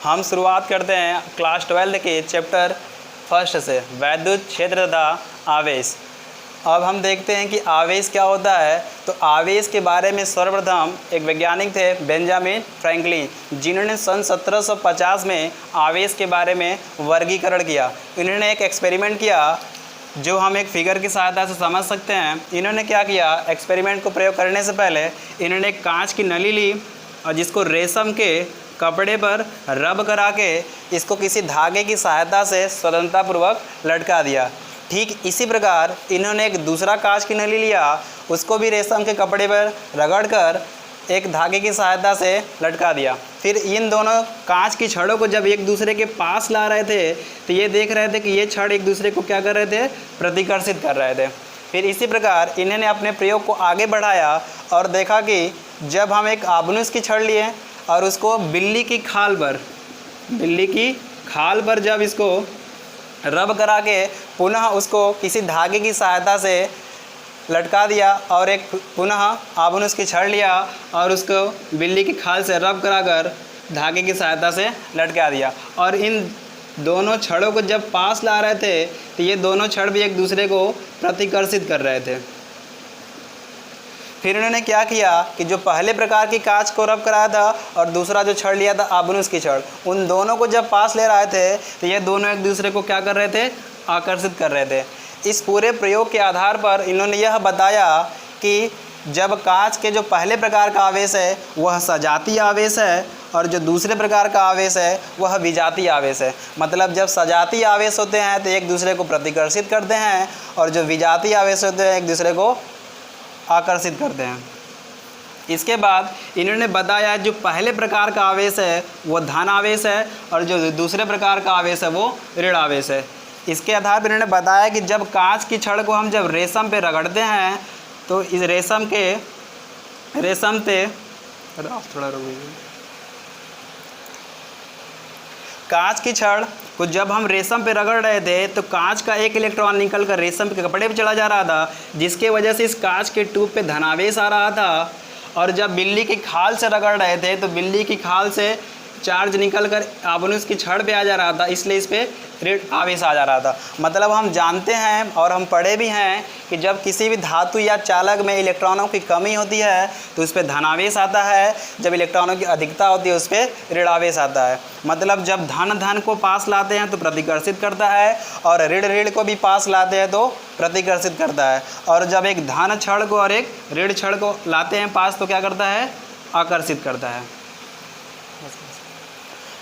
हम शुरुआत करते हैं क्लास 12 के चैप्टर फर्स्ट से, वैद्युत क्षेत्र तथा आवेश। अब हम देखते हैं कि आवेश क्या होता है। तो आवेश के बारे में सर्वप्रथम एक वैज्ञानिक थे बेंजामिन फ्रैंकलिन, जिन्होंने सन 1750 में आवेश के बारे में वर्गीकरण किया। इन्होंने एक एक्सपेरिमेंट किया जो हम एक फिगर की सहायता से समझ सकते हैं। इन्होंने क्या किया, एक्सपेरिमेंट को प्रयोग करने से पहले इन्होंने एक कांच की नली ली और जिसको रेशम के कपड़े पर रब करा के इसको किसी धागे की सहायता से स्वतंत्रतापूर्वक लटका दिया। ठीक इसी प्रकार इन्होंने एक दूसरा कांच की नली लिया, उसको भी रेशम के कपड़े पर रगड़कर एक धागे की सहायता से लटका दिया। फिर इन दोनों कांच की छड़ों को जब एक दूसरे के पास ला रहे थे तो ये देख रहे थे कि ये छड़ एक दूसरे को क्या कर रहे थे, प्रतिकर्षित कर रहे थे। फिर इसी प्रकार इन्होंने अपने प्रयोग को आगे बढ़ाया और देखा कि जब हम एक आबनूस की छड़ लिए और उसको बिल्ली की खाल पर जब इसको रब करा के पुनः उसको किसी धागे की सहायता से लटका दिया और एक पुनः आबनूस की छड़ लिया और उसको बिल्ली की खाल से रब कराकर धागे की सहायता से लटका दिया, और इन दोनों छड़ों को जब पास ला रहे थे तो ये दोनों छड़ भी एक दूसरे को प्रतिकर्षित कर रहे थे। फिर उन्होंने क्या किया कि जो पहले प्रकार की कांच को रब कराया था और दूसरा जो छड़ लिया था आबनूस की छड़, उन दोनों को जब पास ले रहे थे तो ये दोनों एक दूसरे को क्या कर रहे थे, आकर्षित कर रहे थे। इस पूरे प्रयोग के आधार पर इन्होंने यह बताया कि जब कांच के जो पहले प्रकार का आवेश है वह सजातीय आवेश है और जो दूसरे प्रकार का आवेश है वह विजातीय आवेश है। मतलब जब सजातीय आवेश होते हैं तो एक दूसरे को प्रतिकर्षित करते हैं और जो विजातीय आवेश होते हैं एक दूसरे को आकर्षित करते हैं। इसके बाद इन्होंने बताया जो पहले प्रकार का आवेश है वो धन आवेश है और जो दूसरे प्रकार का आवेश है वो ऋण आवेश है। इसके आधार पर इन्होंने बताया कि जब कांच की छड़ को हम जब रेशम पे रगड़ते हैं तो इस रेशम पे थोड़ा कांच की छड़ को जब हम रेशम पे रगड़ रहे थे तो कांच का एक इलेक्ट्रॉन निकल कर रेशम के कपड़े पे चला जा रहा था, जिसके वजह से इस कांच के ट्यूब पे धनावेश आ रहा था। और जब बिल्ली की खाल से रगड़ रहे थे तो बिल्ली की खाल से चार्ज निकल कर आबनूस की छड़ पे आ जा रहा था, इसलिए इस पे ऋण आवेश आ जा रहा था। मतलब हम जानते हैं और हम पढ़े भी हैं कि जब किसी भी धातु या चालक में इलेक्ट्रॉनों की कमी होती है तो उस पर धनावेश आता है, जब इलेक्ट्रॉनों की अधिकता होती है उस पर ऋणावेश आता है। मतलब जब धन को पास लाते हैं तो प्रतिकर्षित करता है और ऋण को भी पास लाते हैं तो प्रतिकर्षित करता है, और जब एक धन छड़ को और एक ऋण छड़ को लाते हैं पास तो क्या करता है, आकर्षित करता है।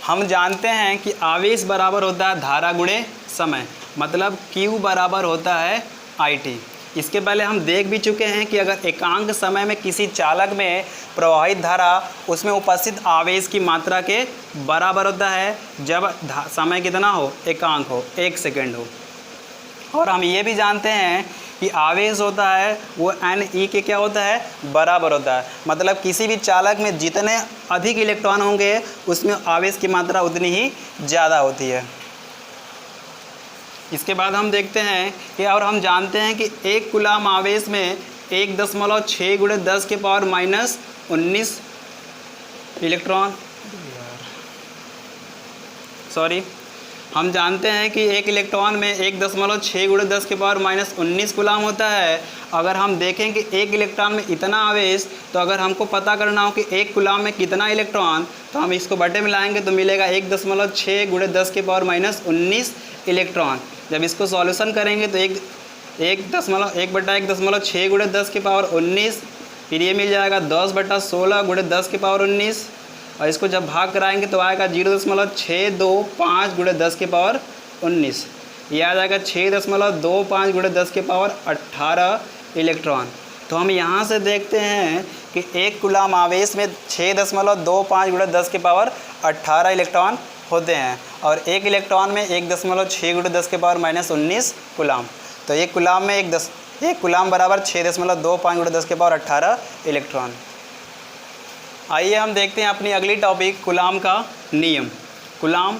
हम जानते हैं कि आवेश बराबर होता है धारा गुणे समय, मतलब Q बराबर होता है IT। इसके पहले हम देख भी चुके हैं कि अगर एकांक समय में किसी चालक में प्रवाहित धारा उसमें उपस्थित आवेश की मात्रा के बराबर होता है जब समय कितना हो, एकांक हो, 1 सेकेंड हो। और हम ये भी जानते हैं कि आवेश होता है वो NE के क्या होता है, बराबर होता है। मतलब किसी भी चालक में जितने अधिक इलेक्ट्रॉन होंगे उसमें आवेश की मात्रा उतनी ही ज़्यादा होती है। इसके बाद हम देखते हैं कि और हम जानते हैं कि 1 कूलाम आवेश में 1.6 × 10⁻⁻19 इलेक्ट्रॉन हम जानते हैं कि 1 इलेक्ट्रॉन में 1.6 × 10⁻⁻19 कूलाम होता है। अगर हम देखें कि 1 इलेक्ट्रॉन में इतना आवेश, तो अगर हमको पता करना हो कि 1 कूलाम में कितना इलेक्ट्रॉन, तो हम इसको बटे में लाएंगे तो मिलेगा 1.6 × 10⁻⁻19 इलेक्ट्रॉन। जब इसको सॉल्यूशन करेंगे तो 1/1.6 × 10⁻19, फिर ये मिल जाएगा 10/16 × 10⁻19, और इसको जब भाग कराएंगे तो आएगा 0.625 × 10⁻19। ये आ जाएगा 6.25 × 10⁻18 इलेक्ट्रॉन। तो हम यहाँ से देखते हैं कि 1 कूलाम आवेश में 6.25 × 10⁻18 इलेक्ट्रॉन होते हैं और 1 इलेक्ट्रॉन में 1.6 × 10⁻⁻19 कूलाम। तो 1 कूलाम में 1 कूलाम बराबर 6.25 × 10⁻18 इलेक्ट्रॉन। आइए हम देखते हैं अपनी अगली टॉपिक, कूलाम का नियम। कूलाम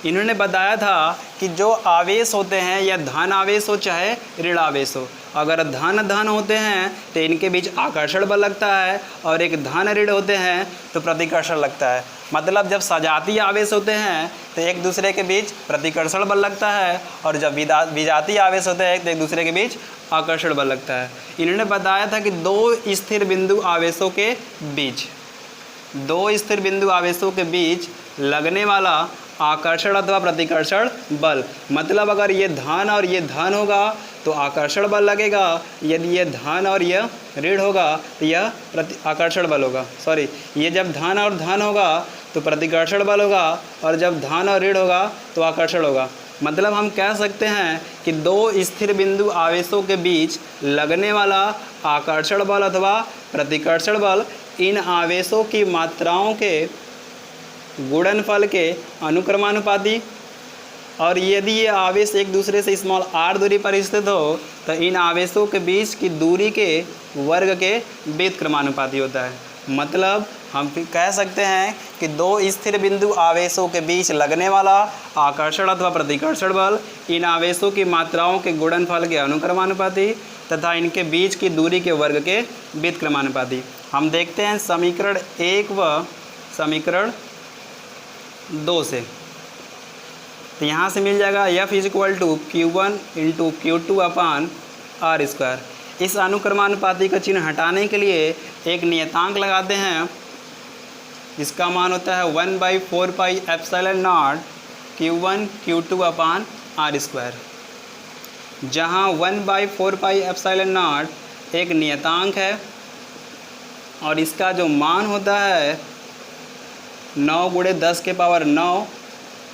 इन्होंने बताया था कि जो आवेश होते हैं या धन आवेश हो चाहे ऋण आवेश हो, अगर धन होते हैं तो इनके बीच आकर्षण बल लगता है और एक धन ऋण होते हैं तो प्रतिकर्षण लगता है। मतलब जब सजातीय आवेश होते हैं तो एक दूसरे के बीच प्रतिकर्षण बल लगता है, और जब विजातीय आवेश होते हैं तो एक दूसरे के बीच आकर्षण बल लगता है। इन्होंने बताया था कि दो स्थिर बिंदु आवेशों के बीच लगने वाला आकर्षण अथवा प्रतिकर्षण बल, मतलब अगर ये धन और ये धन होगा तो आकर्षण बल लगेगा, यदि ये धन और यह ऋण होगा तो यह आकर्षण बल होगा। सॉरी, ये जब धन और धन होगा तो प्रतिकर्षण बल होगा, और जब धन और ऋण होगा तो आकर्षण होगा। मतलब हम कह सकते हैं कि दो स्थिर बिंदु आवेशों के बीच लगने वाला आकर्षण बल अथवा प्रतिकर्षण बल इन आवेशों की मात्राओं के गुणनफल के अनुक्रमानुपाती, और यदि ये आवेश एक दूसरे से स्मॉल r दूरी पर स्थित हो तो इन आवेशों के बीच की दूरी के वर्ग के व्युत्क्रमानुपाती होता है। मतलब हम कह सकते हैं कि दो स्थिर बिंदु आवेशों के बीच लगने वाला आकर्षण अथवा प्रतिकर्षण बल इन आवेशों की मात्राओं के गुणनफल के अनुक्रमानुपाती तथा इनके बीच की दूरी के वर्ग के व्युत्क्रमानुपाती। हम देखते हैं समीकरण 1 व समीकरण 2 से। तो यहाँ से मिल जाएगा F = Q1 × Q2 अपान r²। इस अनुक्रमानुपाती का चिन्ह हटाने के लिए एक नियतांक लगाते हैं, जिसका मान होता है 1/4πε0 Q1 Q2 अपान r²। जहाँ 1/4πε0 एक नियतांक है और इसका जो मान होता है 9 × 10⁻⁹,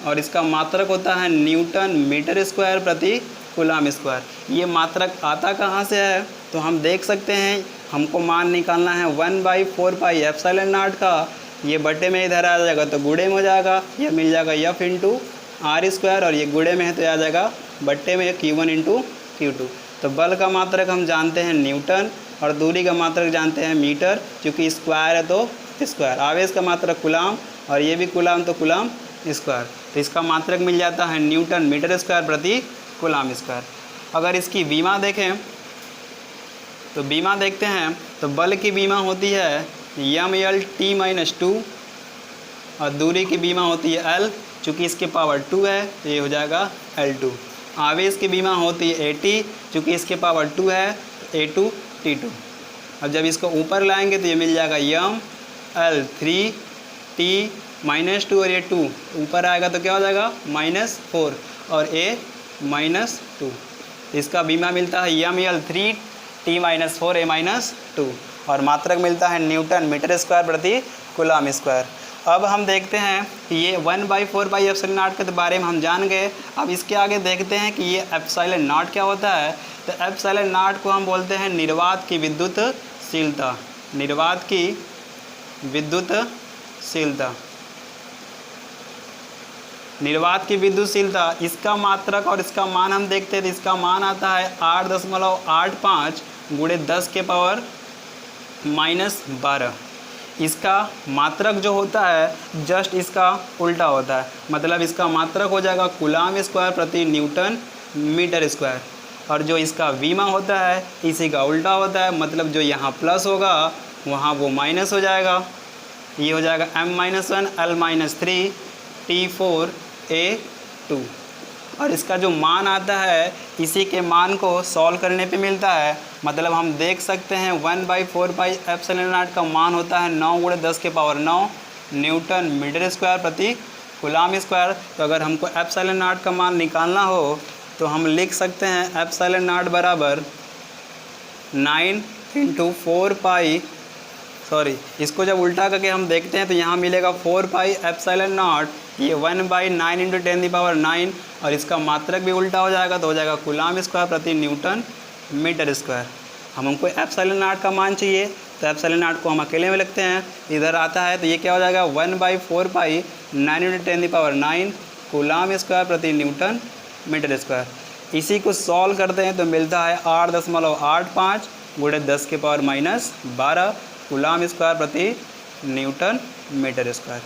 और इसका मात्रक होता है न्यूटन मीटर स्क्वायर प्रति कूलम स्क्वायर। ये मात्रक आता कहाँ से है तो हम देख सकते हैं, हमको मान निकालना है 1/4πε0 का, ये बटे में इधर आ जाएगा तो गुणे में हो जाएगा, यह मिल जाएगा F × r², और ये गुणे में है तो आ जाएगा बट्टे में Q1 × Q2। तो बल का मात्रक हम जानते हैं न्यूटन और दूरी का मात्रक जानते हैं मीटर, क्योंकि स्क्वायर है तो स्क्वायर। आवेश का मात्रक कूलम और ये भी कूलम तो कूलम स्क्वायर, तो इसका मात्रक मिल जाता है न्यूटन मीटर स्क्वायर प्रति कूलम स्क्वायर। अगर इसकी बीमा देखें तो बीमा देखते हैं तो बल की बीमा होती है mL/t-2 और दूरी की बीमा होती है L, चूँकि इसके पावर 2 है तो ये हो जाएगा L2। आवेश की बीमा होती है AT, चूँकि इसके पावर 2 है A2T2। और जब इसको ऊपर लाएंगे तो ये मिल जाएगा mL3T-2, और ये 2 ऊपर आएगा तो क्या हो जाएगा -4 और A-2। इसका बीमा मिलता है mL3T-4 A-2, और मात्रक मिलता है न्यूटन मीटर स्क्वायर प्रति कूलम स्क्वायर। अब हम देखते हैं कि ये 1/4πε0 के बारे में हम जान गए। अब इसके आगे देखते हैं कि ये ε0 क्या होता है। तो ε0 को हम बोलते हैं निर्वात की विद्युतशीलता। निर्वात की विद्युतशीलता, निर्वात की विद्युतशीलता, इसका मात्रक और इसका मान हम देखते हैं तो इसका मान आता है 8.85 × 10⁻⁻12। इसका मात्रक जो होता है जस्ट इसका उल्टा होता है, मतलब इसका मात्रक हो जाएगा कूलम स्क्वायर प्रति न्यूटन मीटर स्क्वायर, और जो इसका बीमा होता है इसी का उल्टा होता है, मतलब जो यहाँ प्लस होगा वहाँ वो माइनस हो जाएगा। ये हो जाएगा m-1 L-3 T4 A2, और इसका जो मान आता है इसी के मान को सॉल्व करने पे मिलता है। मतलब हम देख सकते हैं 1/4πε0 का मान होता है 9 × 10⁻⁹ न्यूटन मीटर स्क्वायर प्रति कूलम स्क्वायर। तो अगर हमको ε0 का मान निकालना हो तो हम लिख सकते हैं ε0 बराबर 9 × 4π, सॉरी इसको जब उल्टा करके हम देखते हैं तो यहाँ मिलेगा 4πε0, ये 1/9 × 10⁹, और इसका मात्रक भी उल्टा हो जाएगा तो हो जाएगा कूलम स्क्वायर प्रति न्यूटन मीटर स्क्वायर। हमको ε0 का मान चाहिए तो ε0 को हम अकेले में लिखते हैं, इधर आता है तो ये क्या हो जाएगा 1/4π 9 × 10⁹ कूलम स्क्वायर प्रति न्यूटन मीटर स्क्वायर। इसी को सॉल्व करते हैं तो मिलता है 8.85 × 10⁻⁻12 कूलम स्क्वायर प्रति न्यूटन मीटर स्क्वायर।